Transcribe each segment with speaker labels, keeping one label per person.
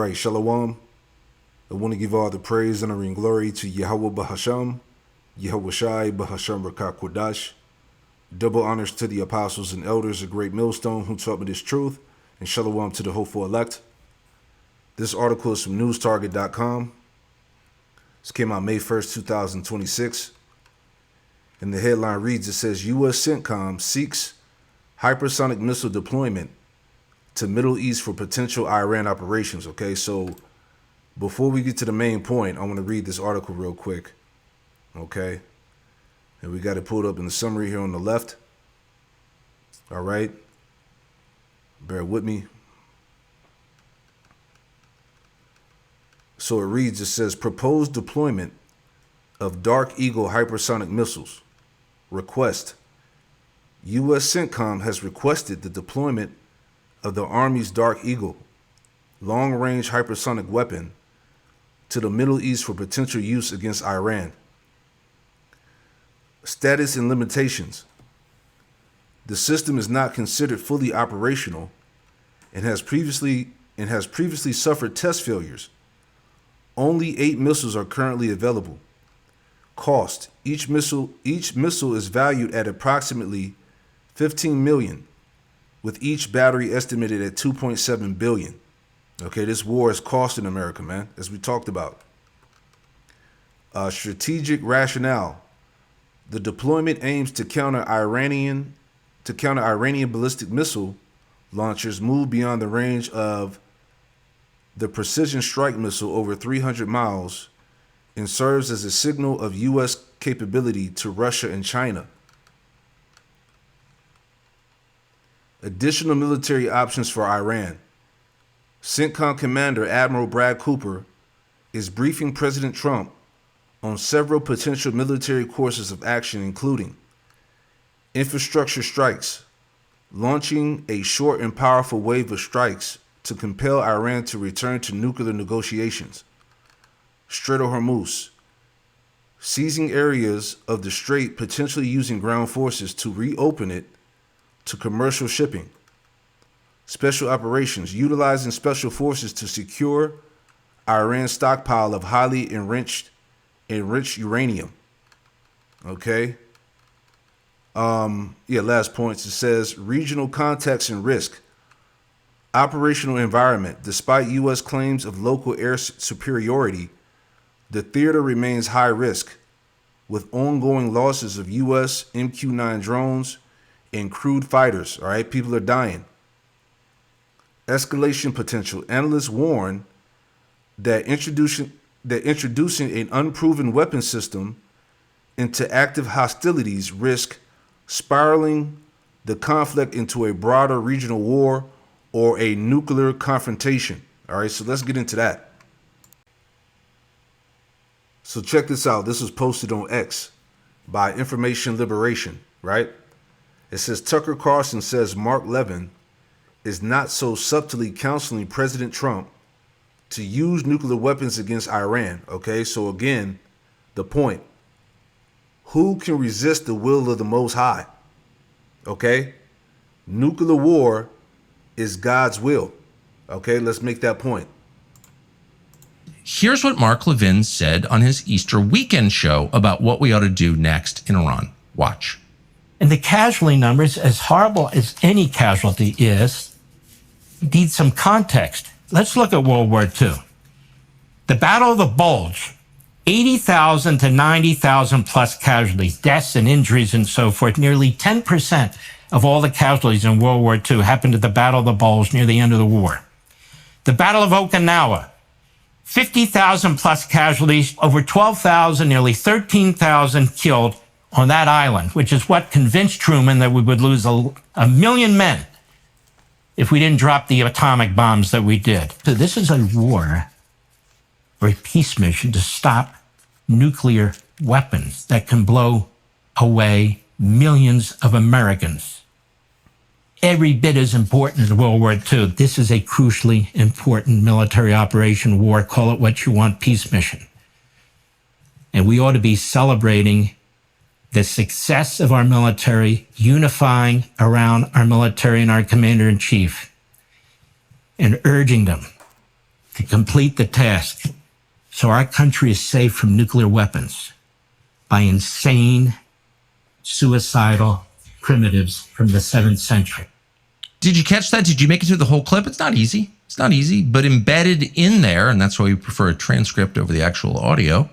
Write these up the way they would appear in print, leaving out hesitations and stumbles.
Speaker 1: right, Shalom. I want to give all the praise, honor, and glory to Yahweh Bahasham, Yahweh Shai Bahasham Rakah Kodash. Double honors to the apostles and elders of Great Millstone who taught me this truth, and Shalom to the hopeful elect. This article is from newstarget.com. This came out May 1st, 2026. And the headline reads, it says, U.S. CENTCOM seeks hypersonic missile deployment to Middle East for potential Iran operations. Okay, so before we get to the main point, I want to read this article real quick. Okay, and we got it pulled up in the summary here on the left. All right, bear with me. So it reads, it says, proposed deployment of Dark Eagle hypersonic missiles. Request. U.S. CENTCOM has requested the deployment of the Army's Dark Eagle long-range hypersonic weapon to the Middle East for potential use against Iran. Status and limitations. The system is not considered fully operational and has previously suffered test failures. Only 8 missiles are currently available. Cost. Each missile is valued at approximately $15 million, with each battery estimated at $2.7 billion. Okay, this war is costing America, man, as we talked about. Strategic rationale. The deployment aims to counter Iranian ballistic missile launchers move beyond the range of the precision strike missile over 300 miles and serves as a signal of U.S. capability to Russia and China. Additional military options for Iran. CENTCOM Commander Admiral Brad Cooper is briefing President Trump on several potential military courses of action, including infrastructure strikes, launching a short and powerful wave of strikes to compel Iran to return to nuclear negotiations. Strait of Hormuz, seizing areas of the strait, potentially using ground forces to reopen it to commercial shipping. Special operations, utilizing special forces to secure Iran's stockpile of highly enriched uranium. Okay. Last points. It says regional context and risk. Operational environment. Despite U.S. claims of local air superiority, the theater remains high risk, with ongoing losses of U.S. MQ-9 drones and crewed fighters. All right, people are dying. Escalation potential. Analysts warn that introducing an unproven weapon system into active hostilities risk spiraling the conflict into a broader regional war or a nuclear confrontation. All right, so let's get into that. So check this out. This was posted on X by Information Liberation, right? It says Tucker Carlson says Mark Levin is not so subtly counseling President Trump to use nuclear weapons against Iran. Okay, so again, the point. Who can resist the will of the Most High? Okay? Nuclear war is God's will. Okay, let's make that point.
Speaker 2: Here's what Mark Levin said on his Easter weekend show about what we ought to do next in Iran. Watch.
Speaker 3: And the casualty numbers, as horrible as any casualty is, need some context. Let's look at World War II. The Battle of the Bulge, 80,000 to 90,000 plus casualties, deaths and injuries and so forth. Nearly 10% of all the casualties in World War II happened at the Battle of the Bulge near the end of the war. The Battle of Okinawa, 50,000 plus casualties, over 12,000, nearly 13,000 killed on that island, which is what convinced Truman that we would lose a million men if we didn't drop the atomic bombs that we did. So this is a war or a peace mission to stop nuclear weapons that can blow away millions of Americans. Every bit as important as World War II. This is a crucially important military operation, war, call it what you want, peace mission. And we ought to be celebrating the success of our military, unifying around our military and our commander-in-chief, and urging them to complete the task so our country is safe from nuclear weapons by insane, suicidal primitives from the 7th century.
Speaker 2: Did you catch that? Did you make it through the whole clip? It's not easy. It's not easy, but embedded in there, and that's why we prefer a transcript over the actual audio.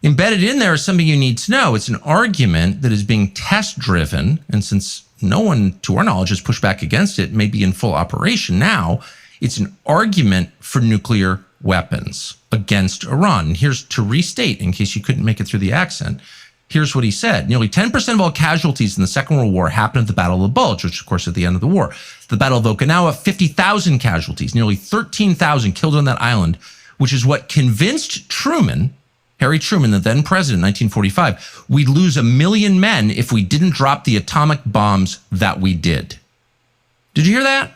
Speaker 2: Embedded in there is something you need to know. It's an argument that is being test-driven, and since no one, to our knowledge, has pushed back against it, may be in full operation now, it's an argument for nuclear weapons against Iran. And here's to restate, in case you couldn't make it through the accent, here's what he said. Nearly 10% of all casualties in the Second World War happened at the Battle of the Bulge, which, of course, at the end of the war. The Battle of Okinawa, 50,000 casualties, nearly 13,000 killed on that island, which is what convinced Truman, Harry Truman, the then president, 1945, we'd lose 1 million men if we didn't drop the atomic bombs that we did. Did you hear that?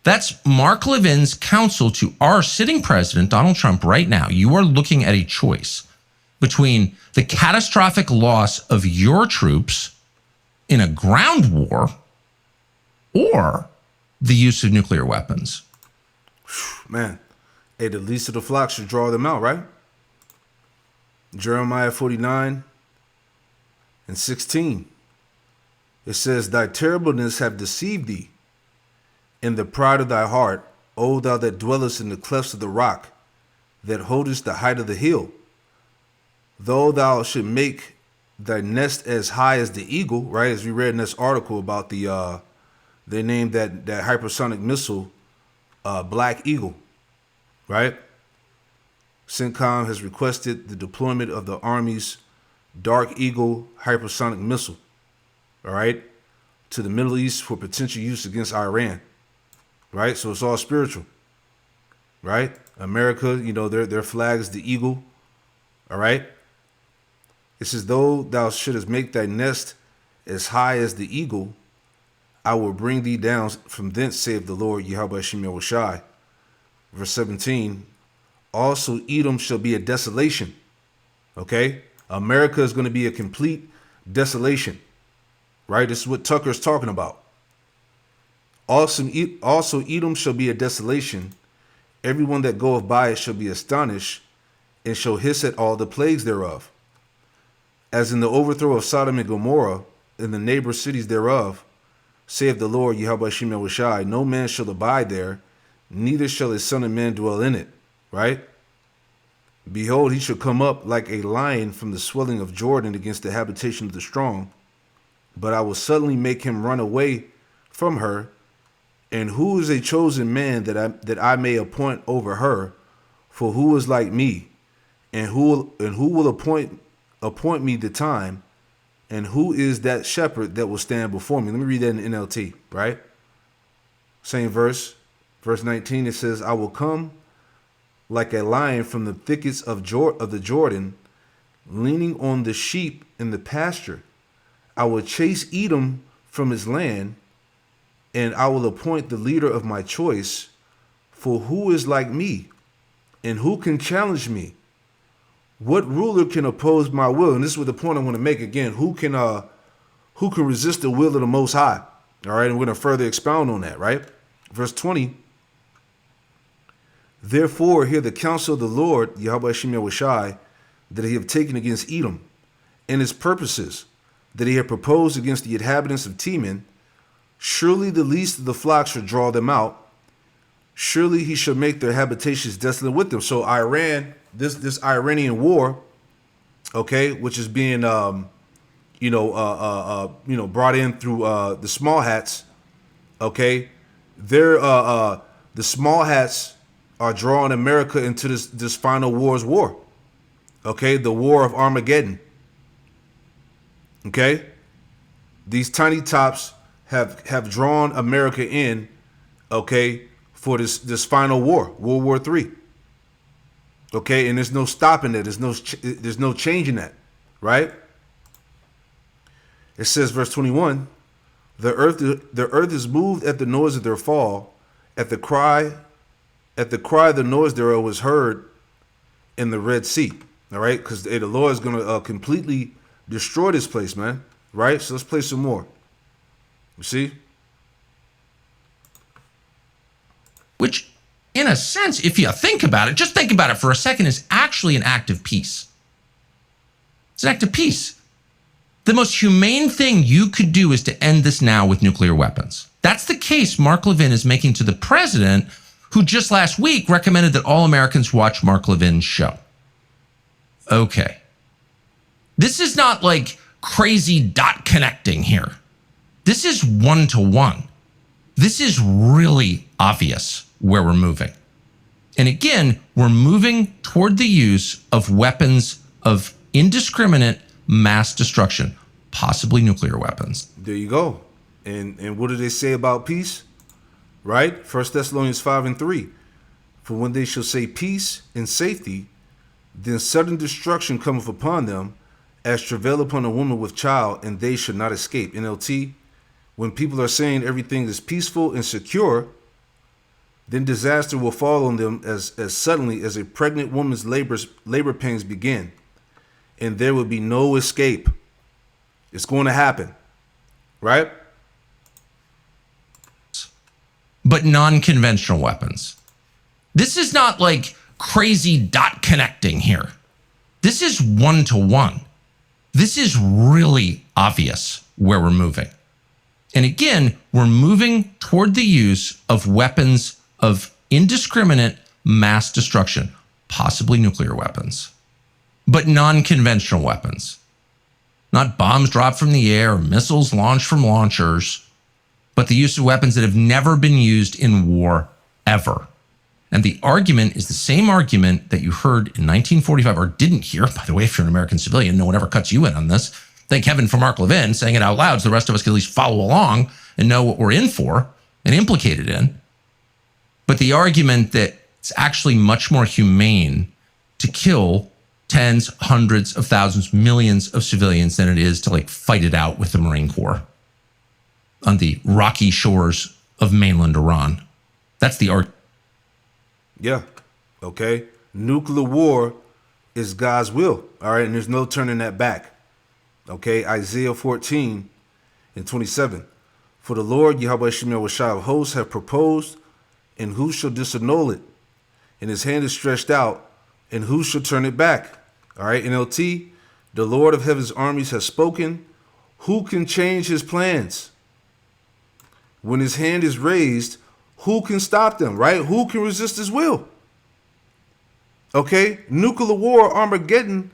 Speaker 2: That's Mark Levin's counsel to our sitting president, Donald Trump, right now. You are looking at a choice between the catastrophic loss of your troops in a ground war or the use of nuclear weapons.
Speaker 1: Man, hey, the least of the flock should draw them out, right? Jeremiah 49 and 16. It says, thy terribleness have deceived thee in the pride of thy heart, O thou that dwellest in the clefts of the rock, that holdest the height of the hill. Though thou should make thy nest as high as the eagle, right? As we read in this article about they named that hypersonic missile Black Eagle, right? CENTCOM has requested the deployment of the Army's Dark Eagle hypersonic missile, all right, to the Middle East for potential use against Iran, right? So it's all spiritual, right? America, you know, their flag is the eagle, all right? It says, though thou shouldest make thy nest as high as the eagle, I will bring thee down from thence, saith the Lord, Yahweh Shem Yahushai. Verse 17, also Edom shall be a desolation, okay? America is going to be a complete desolation, right? This is what Tucker's talking about. Also Edom shall be a desolation. Everyone that goeth by it shall be astonished, and shall hiss at all the plagues thereof. As in the overthrow of Sodom and Gomorrah, in the neighbor cities thereof, saith the Lord, Yahweh Shem Yahushai, no man shall abide there, neither shall a son of man dwell in it, right? Behold, he shall come up like a lion from the swelling of Jordan against the habitation of the strong, but I will suddenly make him run away from her. And who is a chosen man that I may appoint over her? For who is like me, and who will appoint me the time, and who is that shepherd that will stand before me? Let me read that in NLT, right? Same verse 19. It says, I will come like a lion from the thickets of the Jordan, leaning on the sheep in the pasture. I will chase Edom from his land, and I will appoint the leader of my choice. For who is like me, and who can challenge me? What ruler can oppose my will? And this is what the point I want to make again. Who can resist the will of the Most High? All right, and we're going to further expound on that, right? Verse 20. Therefore, hear the counsel of the Lord, Yahweh Shem Yahushai, that he have taken against Edom, and his purposes, that he have proposed against the inhabitants of Teman. Surely the least of the flock shall draw them out. Surely he shall make their habitations desolate with them. So Iran, this Iranian war, okay, which is being, brought in through the small hats, okay, the small hats are drawing America into this final war, okay, the war of Armageddon, okay. These tiny tops have drawn America in, okay, for this final war, World War III. Okay, and there's no stopping that. There's no changing that, right? It says, verse 21, the earth is moved at the noise of their fall, at the cry the noise thereof was heard in the Red Sea. All right, because the Lord is going to completely destroy this place, man. Right? So let's play some more. You see?
Speaker 2: Which in a sense, if you think about it, just think about it for a second, is actually an act of peace. It's an act of peace. The most humane thing you could do is to end this now with nuclear weapons. That's the case Mark Levin is making to the president, who just last week recommended that all Americans watch Mark Levin's show. Okay. This is not like crazy dot connecting here. This is one-to-one. This is really obvious where we're moving. And again, we're moving toward the use of weapons of indiscriminate mass destruction, possibly nuclear weapons.
Speaker 1: There you go. And what do they say about peace? Right? 1 Thessalonians 5:3. For when they shall say peace and safety, then sudden destruction cometh upon them, as travail upon a woman with child, and they should not escape. NLT, when people are saying everything is peaceful and secure, then disaster will fall on them as suddenly as a pregnant woman's labor pains begin, and there will be no escape. It's going to happen, right?
Speaker 2: But non-conventional weapons. This is not like crazy dot connecting here. This is one-to-one. This is really obvious where we're moving. And again, we're moving toward the use of weapons of indiscriminate mass destruction, possibly nuclear weapons, but non-conventional weapons. Not bombs dropped from the air or missiles launched from launchers, but the use of weapons that have never been used in war ever. And the argument is the same argument that you heard in 1945, or didn't hear, by the way, if you're an American civilian. No one ever cuts you in on this. Thank heaven for Mark Levin saying it out loud so the rest of us can at least follow along and know what we're in for and implicated in. But the argument that it's actually much more humane to kill tens, hundreds of thousands, millions of civilians than it is to like fight it out with the Marine Corps on the rocky shores of mainland Iran. That's the argument.
Speaker 1: Yeah. Okay. Nuclear war is God's will. All right. And there's no turning that back. Okay. Isaiah 14:27. For the Lord, Yahweh Shemel Washai of hosts, have proposed, and who shall disannul it? And his hand is stretched out, and who shall turn it back? All right. NLT. The Lord of heaven's armies has spoken. Who can change his plans? When his hand is raised, who can stop them, right? Who can resist his will? Okay, nuclear war, Armageddon,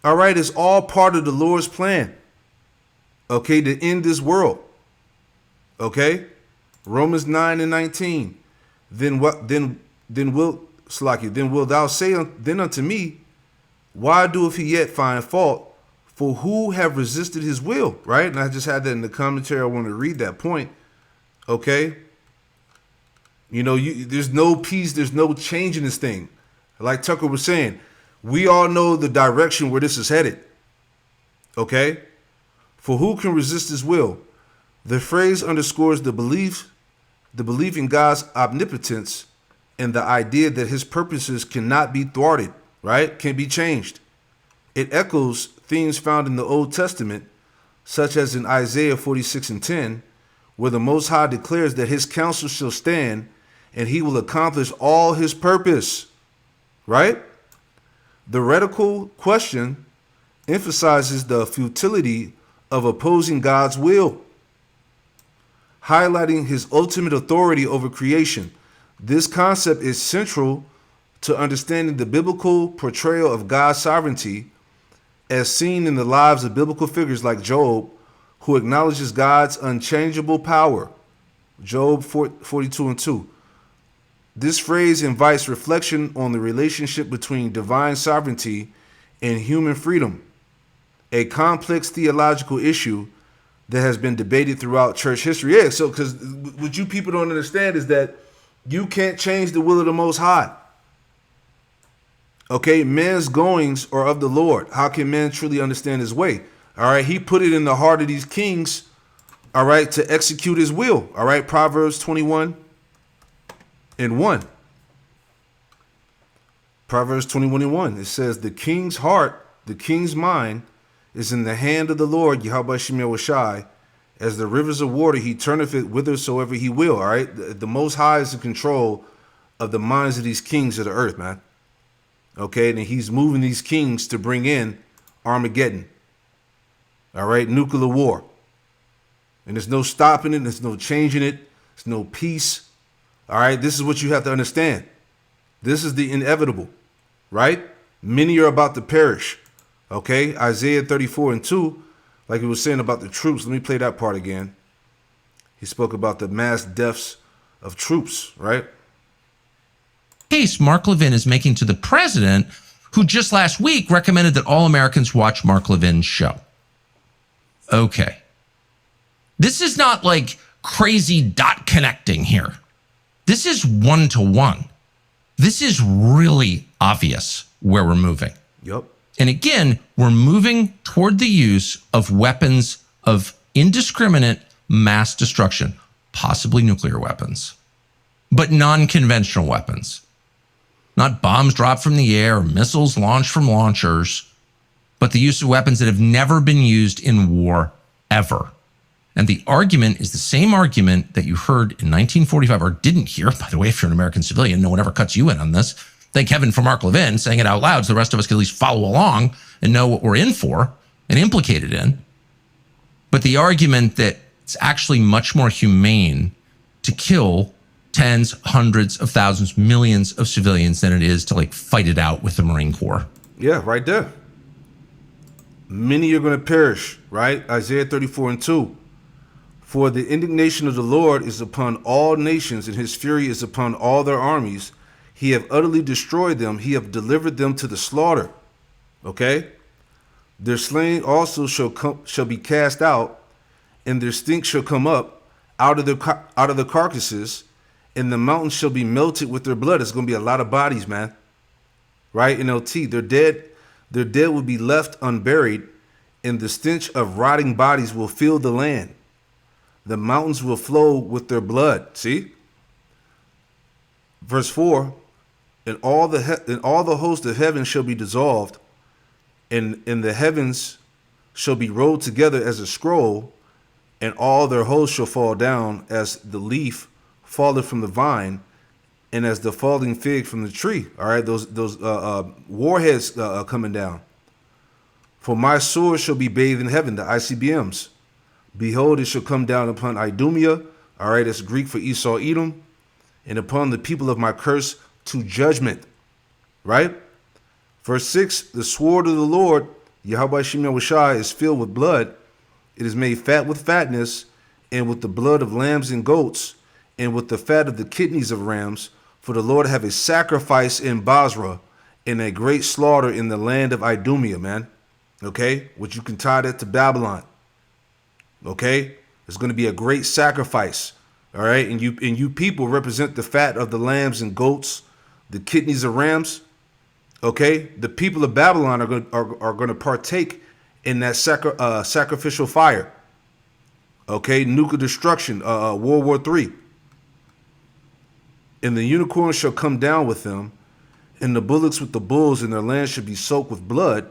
Speaker 1: all right, is all part of the Lord's plan. Okay, to end this world. Okay, Romans 9:19. Then will thou say then unto me, why doeth he yet find fault? For who have resisted his will, right? And I just had that in the commentary. I want to read that point. Okay. You know, there's no peace, there's no change in this thing. Like Tucker was saying, we all know the direction where this is headed. Okay? For who can resist his will? The phrase underscores the belief in God's omnipotence and the idea that his purposes cannot be thwarted, right? Can be changed. It echoes themes found in the Old Testament, such as in Isaiah 46:10, where the Most High declares that his counsel shall stand and he will accomplish all his purpose, right? The radical question emphasizes the futility of opposing God's will, highlighting his ultimate authority over creation. This concept is central to understanding the biblical portrayal of God's sovereignty as seen in the lives of biblical figures like Job, who acknowledges God's unchangeable power. Job 42:2. This phrase invites reflection on the relationship between divine sovereignty and human freedom, a complex theological issue that has been debated throughout church history. Yeah, so because what you people don't understand is that you can't change the will of the Most High. Okay, men's goings are of the Lord. How can men truly understand his way? All right, he put it in the heart of these kings, all right, to execute his will. All right, Proverbs 21:1. Proverbs 21:1. It says, the king's heart, the king's mind is in the hand of the Lord, Yahweh Shemel Washai. As the rivers of water, he turneth it whithersoever he will. All right, the Most High is in control of the minds of these kings of the earth, man. Okay, and he's moving these kings to bring in Armageddon. All right, nuclear war. And there's no stopping it, there's no changing it, there's no peace. All right, this is what you have to understand. This is the inevitable, right? Many are about to perish. Okay, Isaiah 34:2, like he was saying about the troops. Let me play that part again. He spoke about the mass deaths of troops, right?
Speaker 2: Case Mark Levin is making to the president, who just last week recommended that all Americans watch Mark Levin's show. Okay. This is not like crazy dot connecting here. This is one-to-one. This is really obvious where we're moving.
Speaker 1: Yep.
Speaker 2: And again, we're moving toward the use of weapons of indiscriminate mass destruction, possibly nuclear weapons, but non-conventional weapons. Not bombs dropped from the air or missiles launched from launchers, but the use of weapons that have never been used in war ever. And the argument is the same argument that you heard in 1945, or didn't hear, by the way, if you're an American civilian, no one ever cuts you in on this. Thank heaven for Mark Levin saying it out loud so the rest of us can at least follow along and know what we're in for and implicated in. But the argument that it's actually much more humane to kill tens, hundreds of thousands, millions of civilians than it is to like fight it out with the Marine Corps.
Speaker 1: Yeah, right there. Many are going to perish, right? Isaiah 34:2. For the indignation of the Lord is upon all nations, and his fury is upon all their armies. He have utterly destroyed them. He have delivered them to the slaughter. Okay? Their slain also shall be cast out, and their stink shall come up out of the carcasses, and the mountains shall be melted with their blood. It's going to be a lot of bodies, man. Right? NLT. Their dead will be left unburied, and the stench of rotting bodies will fill the land. The mountains will flow with their blood. See? Verse 4, and all the host of heaven shall be dissolved, and the heavens shall be rolled together as a scroll, and all their hosts shall fall down as the leaf falleth from the vine, and as the falling fig from the tree. All right, those warheads coming down. For my sword shall be bathed in heaven, the ICBMs. Behold, it shall come down upon Idumea. All right, that's Greek for Esau, Edom, and upon the people of my curse to judgment. Right? Verse 6, the sword of the Lord, Yahweh Shem Yahushai, is filled with blood. It is made fat with fatness, and with the blood of lambs and goats, and with the fat of the kidneys of rams. For the Lord have a sacrifice in Basra, and a great slaughter in the land of Idumea, man. Okay? Which you can tie that to Babylon. Okay? There's going to be a great sacrifice. All right? And you people represent the fat of the lambs and goats, the kidneys of rams. Okay? The people of Babylon are going to partake in that sacrificial fire. Okay? Nuclear destruction, World War III. And the unicorn shall come down with them, and the bullocks with the bulls, and their land shall be soaked with blood,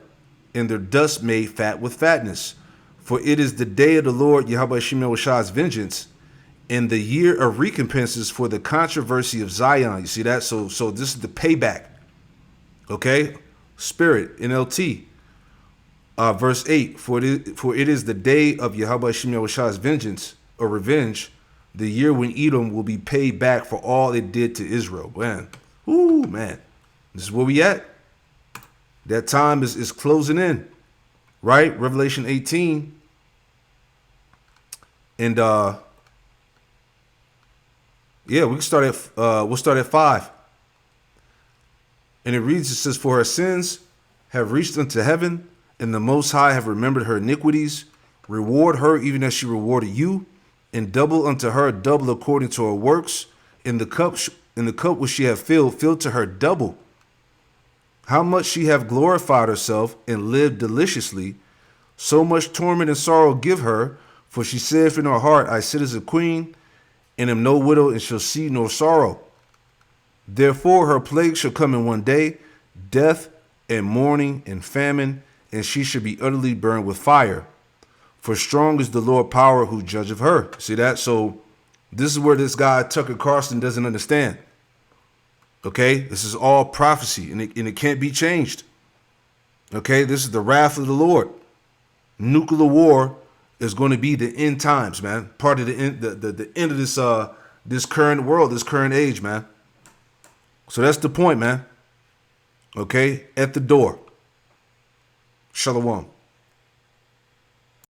Speaker 1: and their dust made fat with fatness. For it is the day of the Lord Yahweh Shem Yahushai's vengeance, and the year of recompenses for the controversy of Zion. You see that? So this is the payback. Okay? Spirit, NLT. Verse 8, for it is the day of Yahweh Shem Yahushai's vengeance, or revenge, the year when Edom will be paid back for all it did to Israel. Man. Ooh, man. This is where we at. That time is closing in. Right? Revelation 18. And yeah, we'll start at 5. And it reads, it says, for her sins have reached unto heaven, and the Most High have remembered her iniquities. Reward her even as she rewarded you, and double unto her double according to her works. In the cup which she have filled to her double. How much she have glorified herself and lived deliciously, so much torment and sorrow give her. For she saith in her heart, I sit as a queen, and am no widow, and shall see no sorrow. Therefore her plague shall come in one day, death and mourning and famine, and she shall be utterly burned with fire. For strong is the Lord power who judgeth her. See that? So this is where this guy, Tucker Carlson, doesn't understand. Okay, this is all prophecy, and it can't be changed. Okay, this is the wrath of the Lord. Nuclear war is going to be the end times, man. Part of the end of this current world, this current age, man. So that's the point, man. Okay, at the door. Shalom.